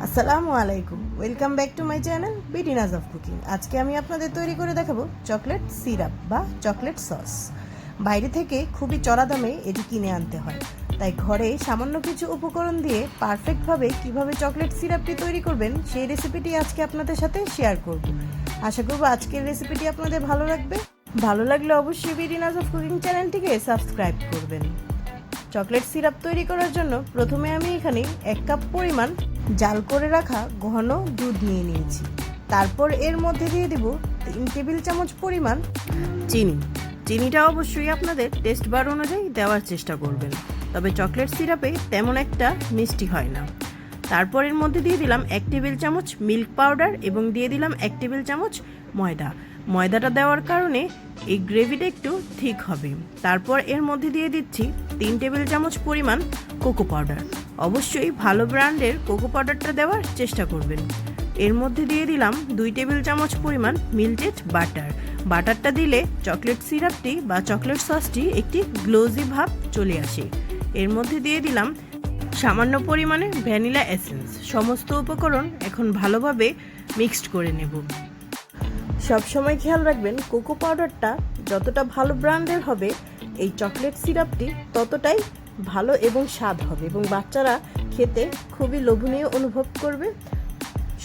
আসসালামু আলাইকুম, welcome back to my channel বিডিনাস অফ কুকিং। আজকে আমি আপনাদের তৈরি করে দেখাবো চকলেট সিরাপ বা চকলেট সস। বাইরে থেকে খুবই চড়া দামে এটি কিনে আনতে হয়, তাই ঘরে সামান্য কিছু উপকরণ দিয়ে পারফেক্টভাবে কিভাবে চকলেট সিরাপটি তৈরি করবেন সেই রেসিপিটি আজকে আপনাদের সাথে শেয়ার করব। আশা করবো আজকের রেসিপিটি আপনাদের ভালো লাগবে। ভালো লাগলে অবশ্যই বিডিনাস অফ কুকিং চ্যানেলটিকে সাবস্ক্রাইব করবেন। চকলেট সিরাপ তৈরি করার জন্য প্রথমে আমি এখানে 1 কাপ পরিমাণ জাল করে রাখা ঘন দুধ নিয়ে নিয়েছি। তারপর এর মধ্যে দিয়ে দেব 3 টেবিল চামচ পরিমাণ চিনিটা অবশ্যই আপনাদের টেস্ট বার অনুযায়ী দেওয়ার চেষ্টা করবেন, তবে চকলেট সিরাপে তেমন একটা মিষ্টি হয় না। তারপর এর মধ্যে দিয়ে দিলাম 1 টেবিল চামচ মিল্ক পাউডার এবং দিয়ে দিলাম 1 টেবিল চামচ ময়দাটা দেওয়ার কারণে এই গ্রেভিটা একটু ঠিক হবে। তারপর এর মধ্যে দিয়ে দিচ্ছি 3 টেবিল চামচ পরিমাণ কোকো পাউডার। অবশ্যই ভালো ব্র্যান্ডের কোকো পাউডারটা দেওয়ার চেষ্টা করবেন। এর মধ্যে দিয়ে দিলাম 2 টেবিল চামচ পরিমাণ মিল্টেড বাটারটা দিলে চকলেট সিরাপটি বা চকলেট সসটি একটি গ্লোজি ভাব চলে আসে। এর মধ্যে দিয়ে দিলাম সামান্য পরিমাণে ভ্যানিলা এসেন্স। সমস্ত উপকরণ এখন ভালোভাবে মিক্সড করে নেব। সবসময় খেয়াল রাখবেন কোকো পাউডারটা যতটা ভালো ব্র্যান্ডের হবে এই চকলেট সিরাপটি ততটাই ভালো এবং স্বাদ হবে এবং বাচ্চারা খেতে খুবই লোভনীয় অনুভব করবে।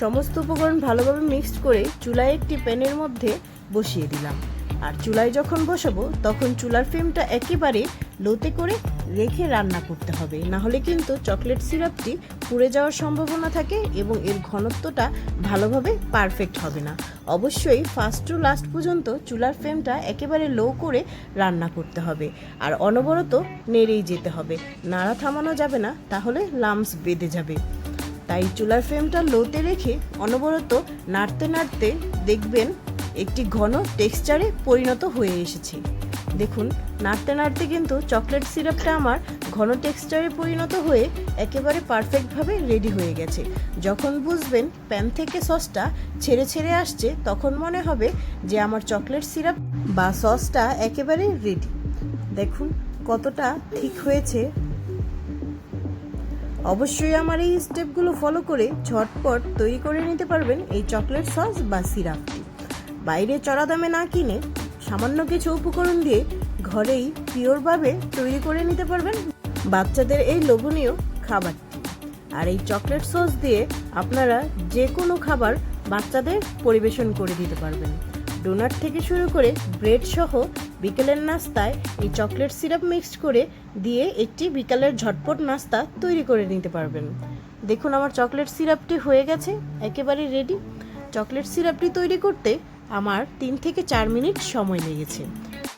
সমস্ত উপকরণ ভালোভাবে মিক্সড করে চুলায় একটি প্যানের মধ্যে বসিয়ে দিলাম। আর চুলায় যখন বসাবো তখন চুলার ফ্লেমটা একেবারে লোতে করে রেখে রান্না করতে হবে, না হলে কিন্তু চকলেট সিরাপটি পুড়ে যাওয়ার সম্ভাবনা থাকে এবং এর ঘনত্বটা ভালোভাবে পারফেক্ট হবে না। অবশ্যই ফার্স্ট টু লাস্ট পর্যন্ত চুলার ফ্লেমটা একেবারে লো করে রান্না করতে হবে আর অনবরত নেড়েই যেতে হবে, নাড়া থামানো যাবে না, তাহলে লাম্পস বেঁধে যাবে। তাই চুলার ফ্লেমটা লোতে রেখে অনবরত নাড়তে নাড়তে দেখবেন একটি ঘন টেক্সচারে পরিণত হয়ে এসেছে। দেখুন, নাড়তে নাড়তে কিন্তু চকলেট সিরাপটা আমার ঘন টেক্সচারে পরিণত হয়ে একেবারে পারফেক্টভাবে রেডি হয়ে গেছে। যখন বুঝবেন প্যান থেকে সসটা ছেড়ে আসছে তখন মনে হবে যে আমার চকলেট সিরাপ বা সসটা একেবারে রেডি। দেখুন কতটা ঠিক হয়েছে। অবশ্যই আমার এই স্টেপগুলো ফলো করে ঝটপট তৈরি করে নিতে পারবেন এই চকলেট সস বা সিরাপটি। বাইরে চড়া দামে না কিনে সামান্য কিছু উপকরণ দিয়ে ঘরেই পিওরভাবে তৈরি করে নিতে পারবেন বাচ্চাদের এই লোভনীয় খাবারটি। আর এই চকলেট সস দিয়ে আপনারা যে কোনো খাবার বাচ্চাদের পরিবেশন করে দিতে পারবেন। ডোনাট থেকে শুরু করে ব্রেড সহ বিকেলের নাস্তায় এই চকলেট সিরাপ মিক্সড করে দিয়ে একটি বিকালের ঝটপট নাস্তা তৈরি করে নিতে পারবেন। দেখুন আমার চকলেট সিরাপটি হয়ে গেছে, একেবারে রেডি। চকলেট সিরাপটি তৈরি করতে আমার 3 থেকে 4 মিনিট সময় লেগেছে।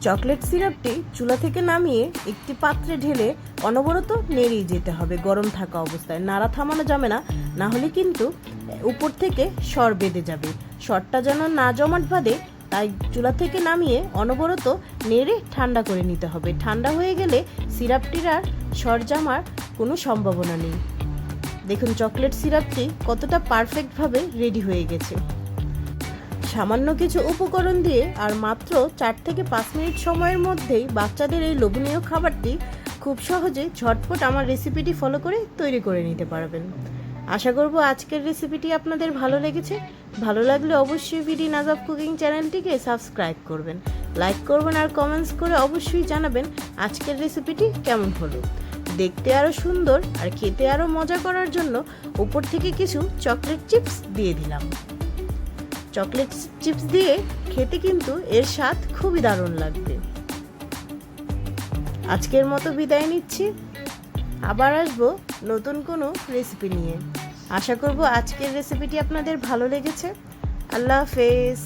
চকলেট সিরাপটি চুলা থেকে নামিয়ে একটি পাত্রে ঢেলে অনবরত নেড়েই যেতে হবে গরম থাকা অবস্থায়, নাড়া থামানো যাবে না, না হলে কিন্তু উপর থেকে সর বেঁধে যাবে। সরটা যেন না জমাট বাঁধে তাই চুলা থেকে নামিয়ে অনবরত নেড়ে ঠান্ডা করে নিতে হবে। ঠান্ডা হয়ে গেলে সিরাপটির আর সর জমার কোনো সম্ভাবনা নেই। দেখুন চকলেট সিরাপটি কতটা পারফেক্টভাবে রেডি হয়ে গেছে। সামান্য কিছু উপকরণ দিয়ে আর মাত্র 4 থেকে 5 মিনিট সময়ের মধ্যেই বাচ্চাদের এই লোভনীয় খাবারটি খুব সহজে ঝটপট আমার রেসিপিটি ফলো করে তৈরি করে নিতে পারবেন। আশা করব আজকের রেসিপিটি আপনাদের ভালো লেগেছে। ভালো লাগলে অবশ্যই বিডিনাস অফ কুকিং চ্যানেলটিকে সাবস্ক্রাইব করবেন, লাইক করবেন আর কমেন্টস করে অবশ্যই জানাবেন আজকের রেসিপিটি কেমন হলো। দেখতে আরও সুন্দর আর খেতে আরও মজা করার জন্য উপর থেকে কিছু চকলেট চিপস দিয়ে দিলাম। চকলেট চিপস দিয়ে খেতে কিন্তু এর স্বাদ খুবই দারুণ লাগবে। আজকের মতো বিদায় নিচ্ছি, আবার আসবো নতুন কোনো রেসিপি নিয়ে। আশা করব আজকের রেসিপিটি আপনাদের ভালো লেগেছে। আল্লাহ হাফেজ।